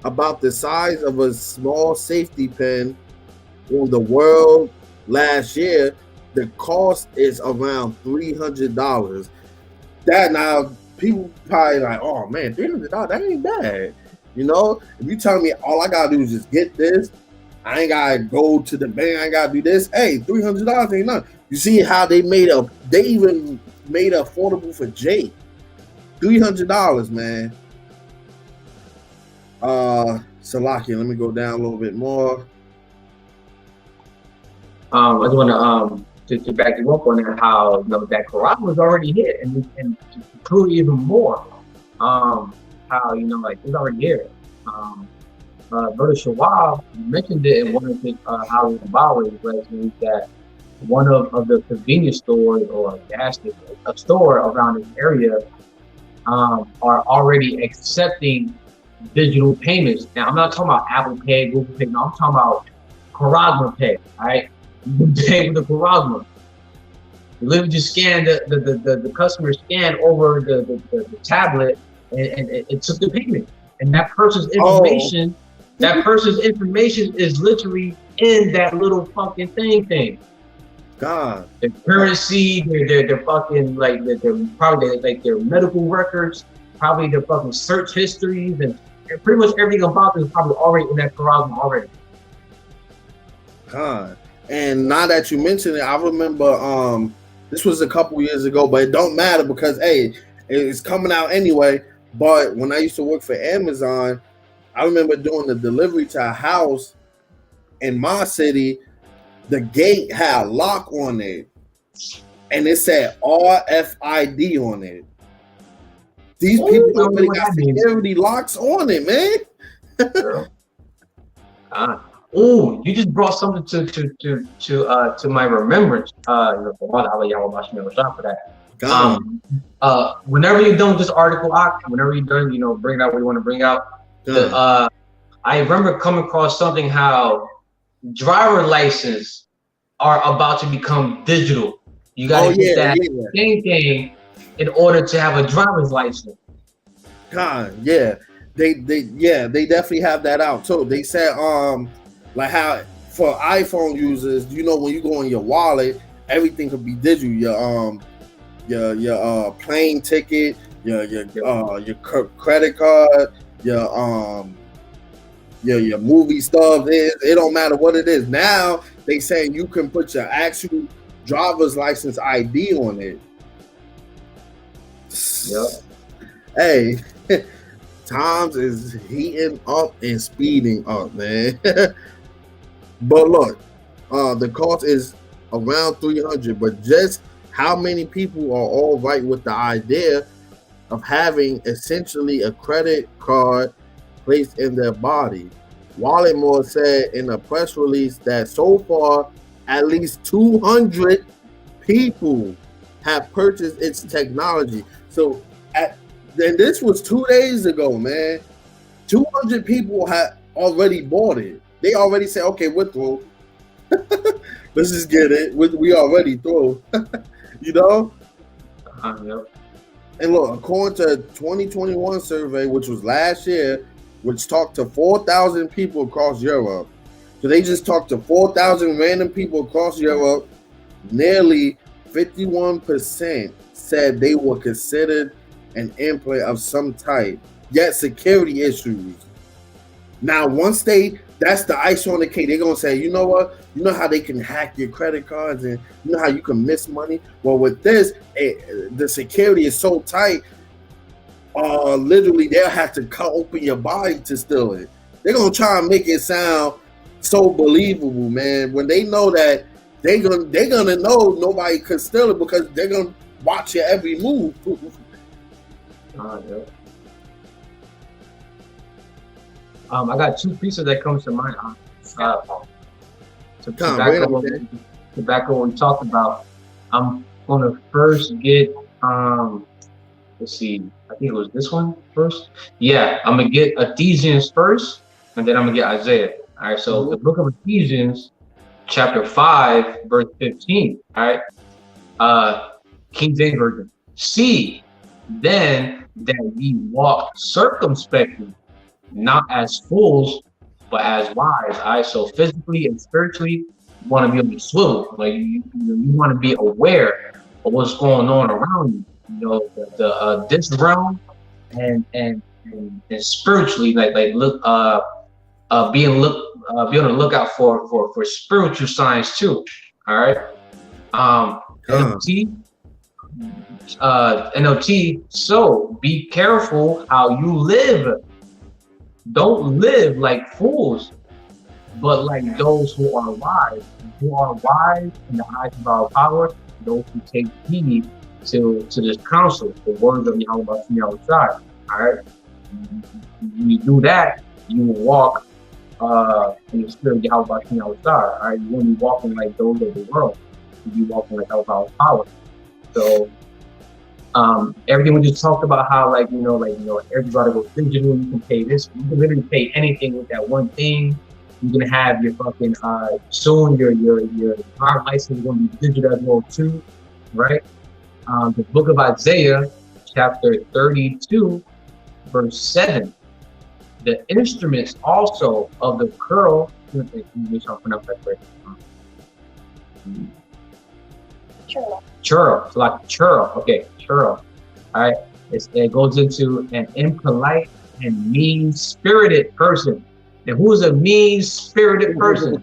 about the size of a small safety pin on the world last year, the cost is around $300. That now people probably like, oh man, $300, that ain't bad. You know, if you tell me all I gotta do is just get this, I ain't gotta go to the bank, I ain't gotta do this. Hey, $300 ain't nothing. You see how they even made it affordable for Jake. $300, man. Salaki, let me go down a little bit more. I just want to back you up on that, how that Quran was already hit, and to prove even more, how it's already here. Brother Shawab mentioned it in one of his Hollywood Bowers, that one of the convenience stores or a store around this area are already accepting digital payments. Now I'm not talking about Apple Pay, Google Pay. No, I'm talking about Charagma Pay. All right. You can pay with the Charagma. You literally just scan the customer scan over the tablet and it took the payment. And that person's information, is literally in that little fucking thing. God. The currency, their fucking they're probably their medical records, probably their fucking search histories, and pretty much everything about them is probably already in that Charagma already. God. And now that you mention it, I remember this was a couple years ago, but it don't matter because hey, it's coming out anyway. But when I used to work for Amazon, I remember doing the delivery to a house in my city. The gate had a lock on it, and it said RFID on it. These people already got security locks on it, man. Oh, you just brought something to my remembrance. For that. Whenever you're done with this article, whenever you're done, bring out what you want to bring out. I remember coming across something how driver license are about to become digital. You gotta get that same thing in order to have a driver's license. God, yeah. They definitely have that out too. They said like how for iPhone users, when you go in your wallet, everything could be digital. Your plane ticket, your credit card, your movie stuff. It don't matter what it is. Now they saying you can put your actual driver's license ID on it. Yep. Hey, times is heating up and speeding up, man. But look, the cost is around $300, but just how many people are all right with the idea of having essentially a credit card placed in their body? Walletmore said in a press release that so far, at least 200 people have purchased its technology. So, and this was 2 days ago, man. 200 people had already bought it. They already said, okay, we're through. Let's just get it. We already through. You know? Yep. And look, according to a 2021 survey, which was last year, which talked to 4,000 people across Europe. So they just talked to 4,000 random people across Europe. Nearly 51% said they were considered an implant of some type, yet security issues. Now, once that's the ice on the cake, they're going to say, you know what? You know how they can hack your credit cards and you know how you can miss money? Well, with this, the security is so tight, literally they'll have to cut open your body to steal it. They're going to try and make it sound so believable, man. When they know that they're gonna know nobody could steal it because they're going to watch your every move. Yeah. I got two pieces that comes to mind. Tobacco we talked about. I'm gonna first get let's see, I think it was this one first. Yeah, I'm gonna get Ephesians first, and then I'm gonna get Isaiah. All right, so the book of Ephesians, chapter 5, verse 15. All right, King James Version. See then that ye walk circumspectly, not as fools, but as wise. All right, so physically and spiritually, you want to be on the swivel. Like you want to be aware of what's going on around you. You know, this realm and spiritually, like look, be on the lookout for spiritual signs too. All right, NLT. So be careful how you live. Don't live like fools, but like those who are wise. Who are wise in the eyes of our power, those who take heed to this counsel, the words of YAHAWASHI outside. All right. When you do that, you will walk in the spirit of YAHAWASHI outside. All right. You won't be walking like those of the world. You'll be walking like our power. So everything we just talked about, how everybody goes digital. You can pay this. You can literally pay anything with that one thing. You're gonna have your fucking soon your car license is gonna be digital as well too, right? The book of Isaiah, chapter 32, verse 7. The instruments also of the curl. Churl, it's like churl. Okay, churl. All right. It goes into an impolite and mean-spirited person. And who's a mean-spirited person?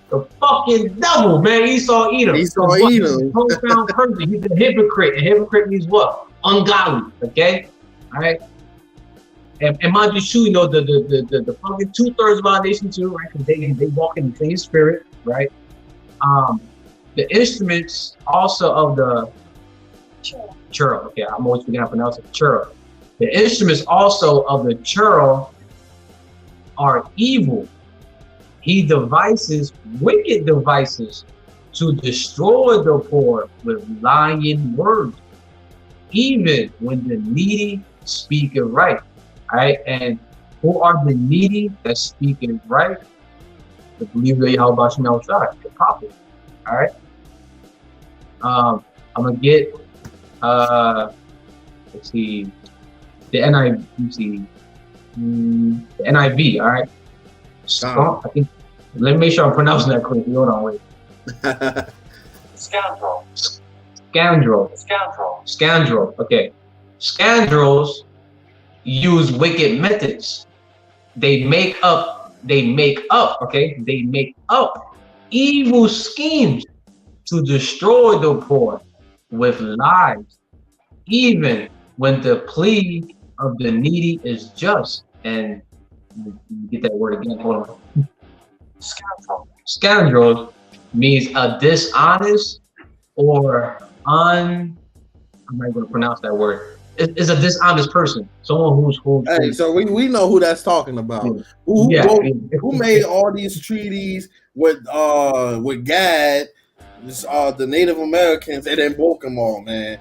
The fucking devil, man. Esau Edom. Esau Edom. Profound person. He's a hypocrite. A hypocrite means what? Ungodly. Okay. All right. And mind you, you know the fucking 2/3 of our nation too, right? Because they walk in the same spirit, right? The instruments also of the churl. Okay, I'm always forgetting how to pronounce it. Churl. The instruments also of the churl are evil. He devises wicked devices to destroy the poor with lying words, even when the needy speak it right. All right, and who are the needy that speak it right? The believer of YAHAWASHI outside, the prophet. All right. I'm gonna get let's see, the NIV. The NIV. All right. I think. Let me make sure I'm pronouncing that correctly. Hold on, wait. Scoundrel. Okay. Scoundrels use wicked methods. They make up evil schemes to destroy the poor with lies, even when the plea of the needy is just. And you get that word again, hold on. Scoundrel means a dishonest or I'm not going to pronounce that word. It's a dishonest person, someone who's Hey, so we know who that's talking about. Yeah. Who made all these treaties with Gad, the Native Americans, and then broke them all, man.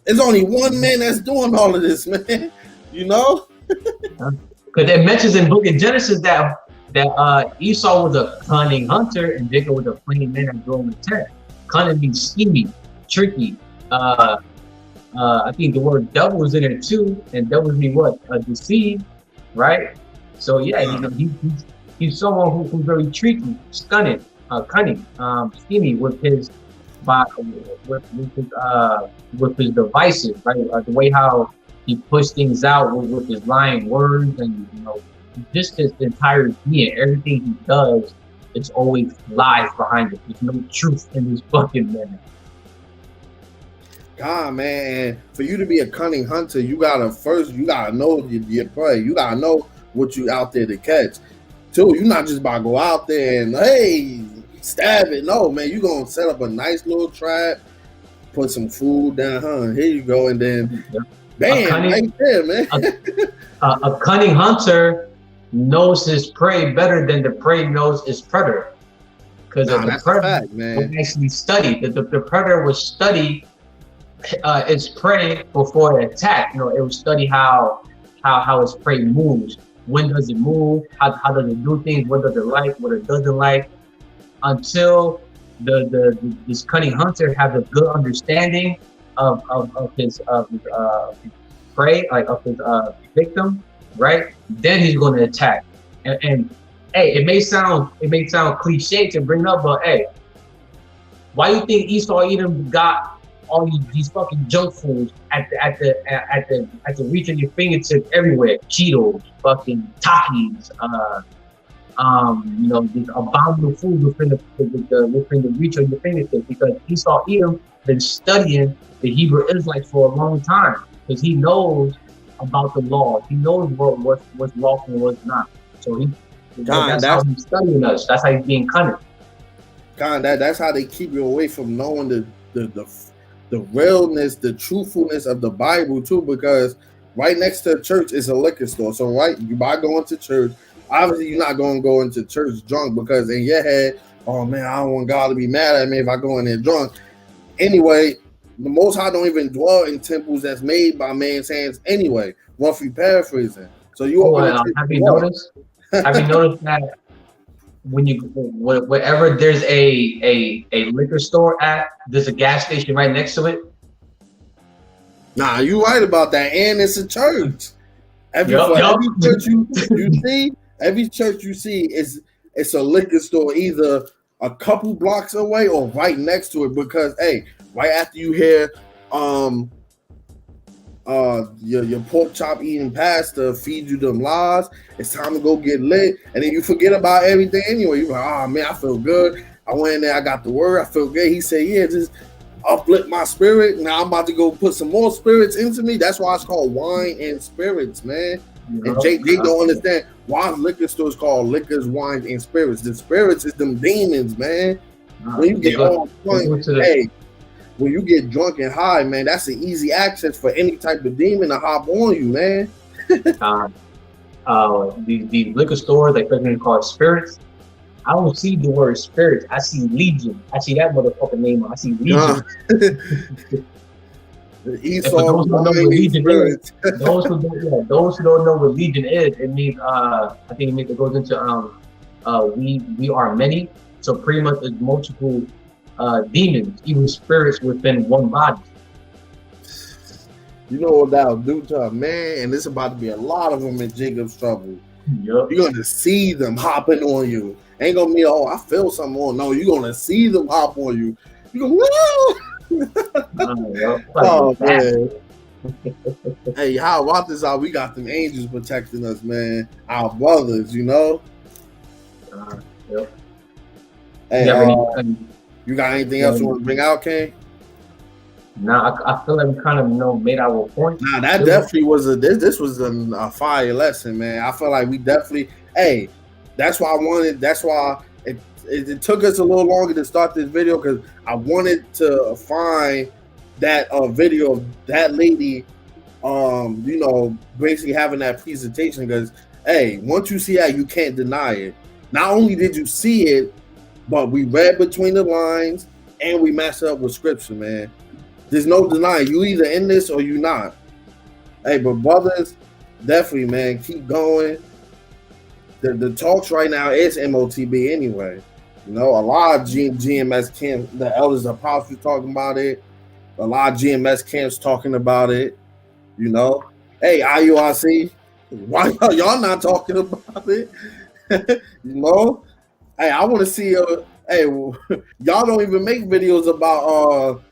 There's only one man that's doing all of this, man. You know? Because it mentions in Book of Genesis that Esau was a cunning hunter and Jacob was a plain man that drove a tent. Cunning means scheming, tricky. I think the word devil is in it too, and devil means what? Deceive, right? So yeah, he's someone who's very tricky, cunning, scheming with his devices, right? The way how he pushed things out with his lying words, and just his entire being, everything he does, it's always lies behind it. There's no truth in this fucking man. God, man, for you to be a cunning hunter, you gotta know your prey. You gotta know what you out there to catch. Two, you're not just about to go out there and hey, stab it. No, man, you gonna set up a nice little trap, put some food down, here you go, and then bam, right there, man. A cunning hunter knows his prey better than the prey knows its predator. Because the predator will actually study. The predator will study its prey before it attack. It will study how its prey moves. When does it move? How does it do things? What does it like? What it doesn't like? Until this cunning hunter has a good understanding of his prey, like of his victim, right? Then he's going to attack. And hey, it may sound cliche to bring up, but hey, why do you think Esau Edom got all these fucking junk foods at the reach of your fingertips everywhere? Cheetos, fucking Takis, these abominable food within the reach of your fingertips, because Esau Edom been studying the Hebrew Israelites for a long time, because he knows about the law. He knows what's lawful and what's not. So that's how he's studying us. That's how he's being cunning. That's how they keep you away from knowing the realness, the truthfulness of the Bible too, because right next to the church is a liquor store. So you by going to church, obviously you're not going to go into church drunk, because in your head, oh man, I don't want God to be mad at me if I go in there drunk. Anyway, the Most High don't even dwell in temples that's made by man's hands anyway, roughly paraphrasing. So have you noticed that wherever there's a liquor store there's a gas station right next to it? Nah, you right about that, and it's a church. Every church you see it's a liquor store, either a couple blocks away or right next to it, because hey, right after you hear your pork chop eating pastor feed you them lies, it's time to go get lit, and then you forget about everything anyway. You're like, oh man, I feel good. I went in there, I got the word, I feel good. He said, yeah, just uplift my spirit. Now I'm about to go put some more spirits into me. That's why it's called wine and spirits, man. And they don't understand why liquor stores called liquors, wines, and spirits. The spirits is them demons, man. When you get on point, hey, when you get drunk and high, man, that's an easy access for any type of demon to hop on you, man. The liquor stores, like they're called spirits. I don't see the word spirits. I see legion. I see that motherfucking name. I see legion. Those who don't know what legion is, it means I think it goes into we are many. So pretty much it's multiple demons, even spirits within one body. You know what that'll do to a man, and there's about to be a lot of them in Jacob's trouble. Yep. You're gonna see them hopping on you. Ain't gonna be I feel something on. No, you're gonna see them hop on you. You go, whoa! Oh man. Hey, how about this? We got them angels protecting us, man. Our brothers, Yep. Hey, you got anything else you want to bring out, King? Nah, I feel like we kind of made our point. Nah, that definitely was this was a fire lesson, man. I feel like we definitely that's why it took us a little longer to start this video, because I wanted to find that video of that lady basically having that presentation, because once you see that, you can't deny it. Not only did you see it, but we read between the lines and we matched up with scripture, man. There's no denying. You either in this or you not. Hey, but brothers, Definitely, man. Keep going. The talks right now is M.O.T.B. anyway. You know, a lot of GMS camps, the elders of apostles talking about it. A lot of GMS camps talking about it. You know, hey, IURC, why y'all not talking about it? You know, hey, I want to see. Hey, y'all don't even make videos about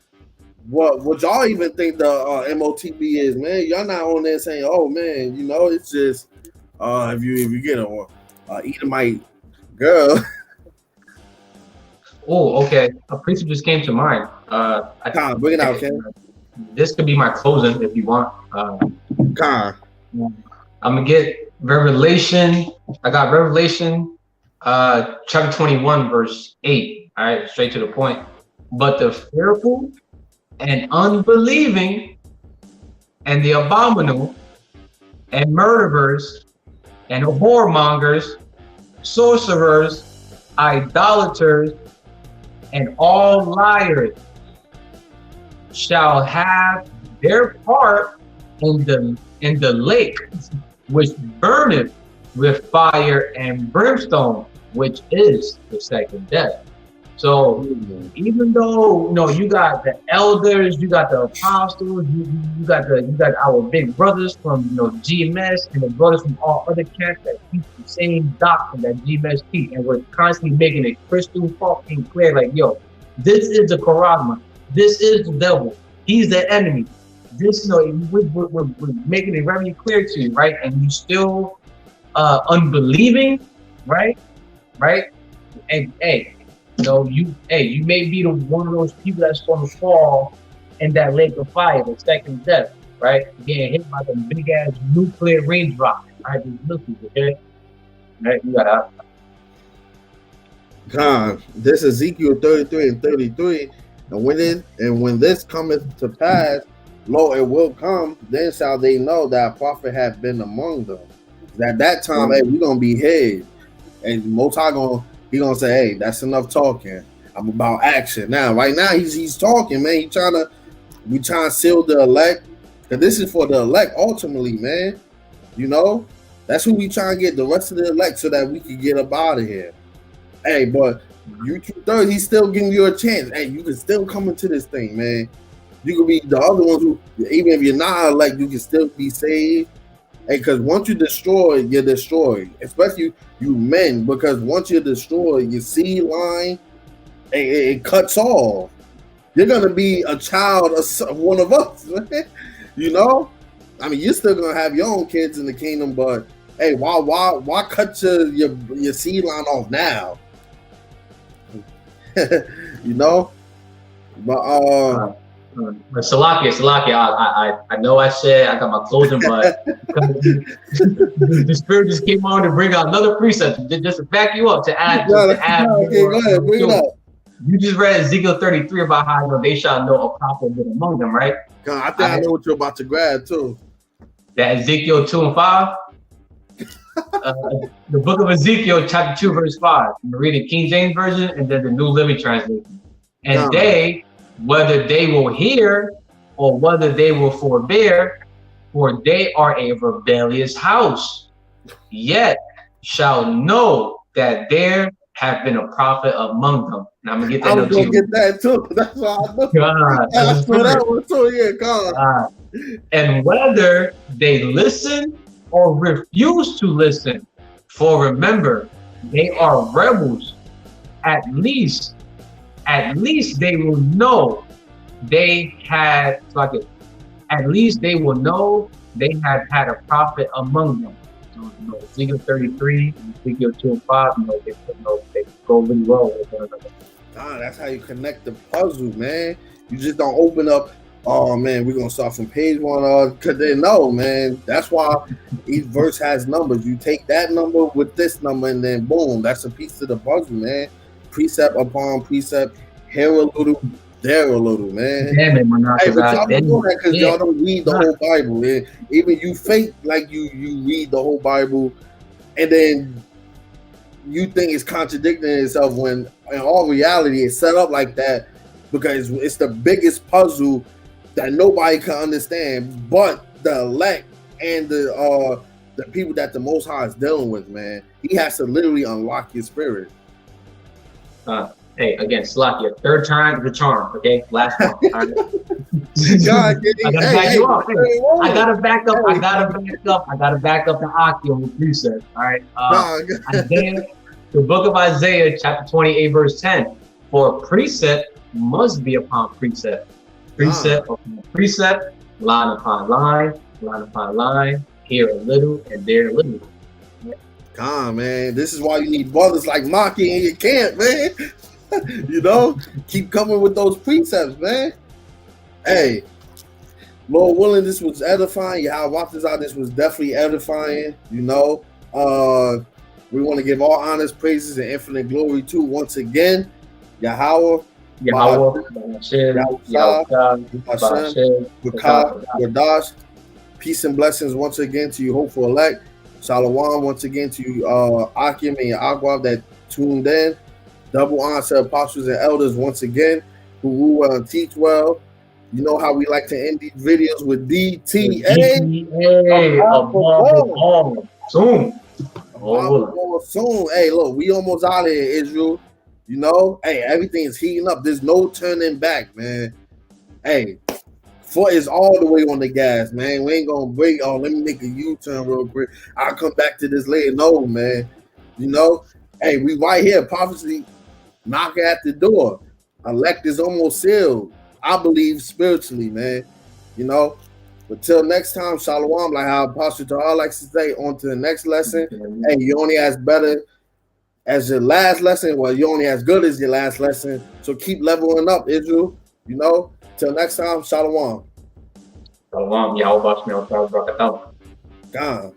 what y'all even think the M.O.T.B. is, man. Y'all not on there saying, oh man, you know, it's just if you get a Edomite girl. Oh, okay. A precept just came to mind. Bring it out, Ken. This could be my closing if you want. I'm gonna get Revelation. I got Revelation, chapter 21, verse 8. All right, straight to the point. But the fearful and unbelieving, and the abominable, and murderers, and whoremongers, sorcerers, idolaters, and all liars shall have their part in the lake which burneth with fire and brimstone, which is the second death. So even though you got the elders, you got the apostles, you got our big brothers from GMS and the brothers from all other camps that teach the same doctrine that GMS teach, and we're constantly making it crystal fucking clear, like, yo, this is the Quran, this is the devil, he's the enemy. This, we're making it very clear to you, right? And you still unbelieving, right? And hey. You may be one of those people that's going to fall in that lake of fire, the second death, right? Getting hit by the big ass nuclear raindrop. Right? Okay? Right? You got God, this is Ezekiel 33 and 33. And when this cometh to pass, lo, it will come, then shall they know that a prophet hath been among them. At that time, hey, we're gonna be hid. And Most He gonna say, "Hey, that's enough talking. I'm about action now." Right now, he's talking, man. We trying to seal the elect, and this is for the elect ultimately, man. You know, that's who we trying to get, the rest of the elect, so that we can get up out of here. Hey, but you 2/3, he's still giving you a chance. Hey, you can still come into this thing, man. You can be the other ones who, even if you're not elect, you can still be saved. Hey, because once you destroy, you're destroyed. Especially you men, because once you're destroyed, your seed line, it cuts off. You're gonna be a child of one of us, right? You know. I mean, you're still gonna have your own kids in the kingdom, but hey, why cut your seed line off now? You know. But Salakia, I know I said I got my closing, but the Spirit just came on to bring out another precept, just to back you up, to add. Okay, go ahead, bring it up. You just read Ezekiel 33 about how they shall know a prophet been among them, right? God, I think I know what you're about to grab too. That Ezekiel 2 and 5. The book of Ezekiel, chapter 2, verse 5. I'm reading King James Version and then the New Living Translation. And they, whether they will hear or whether they will forbear, for they are a rebellious house, yet shall know that there have been a prophet among them. And I'm gonna get that. I was gonna get that too. That's why I know. I saw that one too. Yeah, God. And whether they listen or refuse to listen, for remember, they are rebels. At least they will know they had, at least they will know they have had a prophet among them. So, Ezekiel 33, Ezekiel 2 and 5, they go really well with one another. That's how you connect the puzzle, man. You just don't open up, oh man, we're gonna start from page 1, because they know, man. That's why each verse has numbers. You take that number with this number, and then boom, that's a piece of the puzzle, man. Precept upon precept, here a little, there a little, man. Damn it, hey, but y'all don't do that because y'all don't read the whole Bible, man. Even you fake like you read the whole Bible, and then you think it's contradicting itself, when in all reality it's set up like that because it's the biggest puzzle that nobody can understand but the elect and the people that the Most High is dealing with, man. He has to literally unlock your spirit. Hey, again, Slakia, third time the charm, okay? Last one. All right. God, I gotta back you up. Hey, I gotta back up. I gotta back up the Aki on the precept. All right. Isaiah, the book of Isaiah, chapter 28, verse 10. For precept must be upon precept. Precept upon precept, line upon line, line upon line, here a little and there a little. Come on, man. This is why you need brothers like Maki in your camp, man. You know, keep coming with those precepts, man. Hey, Lord willing, this was edifying. YAHAWASHI, this was definitely edifying. You know, we want to give all honors, praises, and infinite glory to once again Yahweh, peace and blessings once again to you, hopeful elect. Shalom once again to you, Akim and Agua that tuned in. Double honor to apostles and elders once again who rule well and teach well. You know how we like to end these videos with DTA. Soon. Soon. Hey, look, we almost out of here, Israel. You know, hey, everything is heating up. There's no turning back, man. Hey, foot is all the way on the gas, man. We ain't gonna wait. Oh, let me make a U-turn real quick. I'll come back to this later. No, man. You know, hey, we right here. Prophecy knocking at the door. Elect is almost sealed. I believe spiritually, man. You know, but till next time, shalom. Like how Apostle Tahar likes to say, on to the next lesson. Hey, you only as better as your last lesson. Well, you only as good as your last lesson. So keep leveling up, Israel. You know, till next time, shalom. Shalom. YAHAWASHI. God.